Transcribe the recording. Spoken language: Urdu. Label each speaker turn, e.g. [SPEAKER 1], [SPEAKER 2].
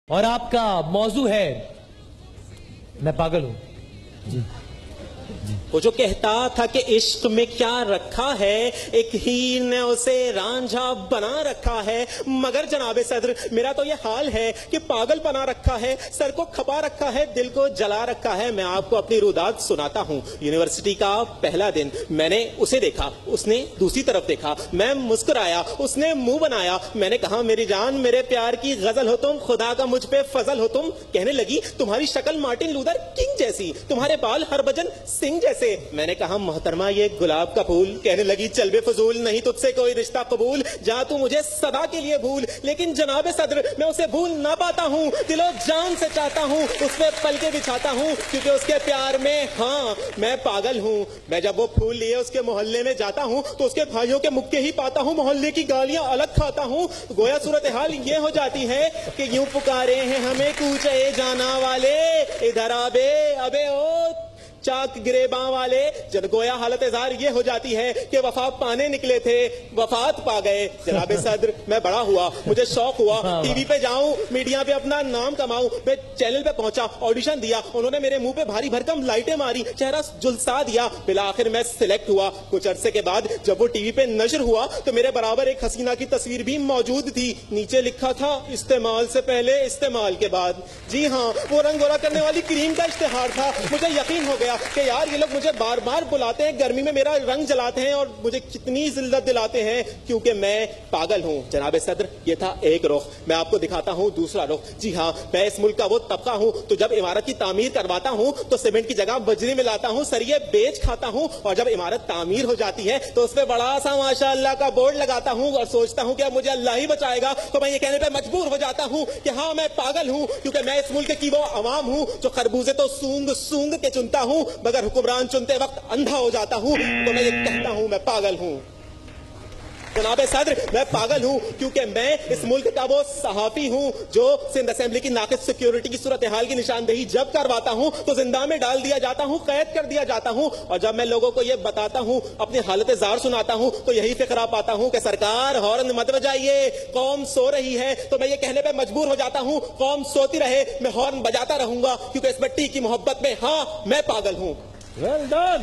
[SPEAKER 1] اور آپ کا موضوع ہے میں پاگل ہوں.
[SPEAKER 2] وہ جو کہتا تھا کہ عشق میں کیا رکھا ہے، ایک ہیر نے اسے رانجھا بنا رکھا ہے، مگر جناب صدر میرا تو یہ حال ہے کہ پاگل بنا رکھا ہے، سر کو کھپا رکھا ہے، دل کو جلا رکھا ہے. میں آپ کو اپنی روداد سناتا ہوں. یونیورسٹی کا پہلا دن، میں نے اسے دیکھا، اس نے دوسری طرف دیکھا، میں مسکرایا، اس نے منہ بنایا. میں نے کہا میری جان میرے پیار کی غزل ہو تم، خدا کا مجھ پہ فضل ہو تم. کہنے لگی تمہاری شکل مارٹن لوتھر کنگ جیسی، تمہارے بال ہربھجن سنگھ جیسے. میں نے کہا محترمہ یہ گلاب کا پھول. کہنے لگی چل بے فضول، نہیں تجھ سے کوئی رشتہ قبول، جا تو مجھے سدا کے لیے بھول. لیکن جناب صدر میں اسے بھول نہ پاتا ہوں، دل و جان سے چاہتا ہوں، اس پہ پلکیں بچھاتا ہوں، کیونکہ اس کے پیار میں ہاں میں پاگل ہوں. میں جب وہ پھول لیے اس کے محلے میں جاتا ہوں تو اس کے بھائیوں کے مکے ہی پاتا ہوں، محلے کی گالیاں الگ کھاتا ہوں. گویا صورتحال یہ ہو جاتی ہے کہ یوں پکارے ہیں ہمیں کوچے جانا والے، ادھر آبے ابے او چاک گریباں والے. جب گویا حالت اظہار یہ ہو جاتی ہے کہ وفا پانے نکلے تھے، وفات پا گئے. جناب صدر میں بڑا ہوا، مجھے شوق ہوا ٹی وی پہ جاؤں، میڈیا پہ اپنا نام کماؤں. میں چینل پہ پہنچا، آڈیشن دیا، انہوں نے میرے منہ پہ بھاری بھرکم لائٹیں ماری، چہرہ جلسا دیا. بالآخر میں سلیکٹ ہوا. کچھ عرصے کے بعد جب وہ ٹی وی پہ نشر ہوا تو میرے برابر ایک حسینہ کی تصویر بھی موجود تھی. نیچے لکھا تھا استعمال سے پہلے استعمال کے بعد. جی ہاں وہ رنگ گولا کرنے والی کریم کا اشتہار تھا. مجھے یقین ہو گیا کہ یار یہ لوگ مجھے بار بار بلاتے ہیں، گرمی میں میرا رنگ جلاتے ہیں اور مجھے کتنی ذلت دلاتے ہیں کیونکہ میں پاگل ہوں. جناب صدر یہ تھا ایک رخ، میں آپ کو دکھاتا ہوں دوسرا رخ. جی ہاں میں اس ملک کا وہ طبقہ ہوں تو جب عمارت کی تعمیر کرواتا ہوں تو سیمنٹ کی جگہ بجری ملاتا ہوں، سریے بیچ کھاتا ہوں، اور جب عمارت تعمیر ہو جاتی ہے تو اس پہ بڑا سا ماشاء اللہ کا بورڈ لگاتا ہوں اور سوچتا ہوں کہ اب مجھے اللہ ہی بچائے گا. تو میں یہ کہنے پہ مجبور ہو جاتا ہوں کہ ہاں میں پاگل ہوں، کیونکہ میں اس ملک کی وہ عوام ہوں جو خربوزے تو سونگ سونگ کے چنتا ہوں مگر حکمران چنتے وقت اندھا ہو جاتا ہوں. تو میں یہ کہتا ہوں میں پاگل ہوں. جناب صدر میں پاگل ہوں کیونکہ میں اس ملک کا وہ صحافی ہوں جو سندھ اسمبلی کی ناقص سیکیورٹی کی صورتحال کی نشاندہی جب کرواتا ہوں تو زندہ میں ڈال دیا جاتا ہوں، قید کر دیا جاتا ہوں. اور جب میں لوگوں کو یہ بتاتا ہوں، اپنی حالت زار سناتا ہوں تو یہی فقرہ پاتا ہوں کہ سرکار ہارن مت بجائیے، قوم سو رہی ہے. تو میں یہ کہنے پہ مجبور ہو جاتا ہوں قوم سوتی رہے، میں ہارن بجاتا رہوں گا کیونکہ اس مٹی کی محبت میں ہاں میں پاگل ہوں.
[SPEAKER 1] Well done.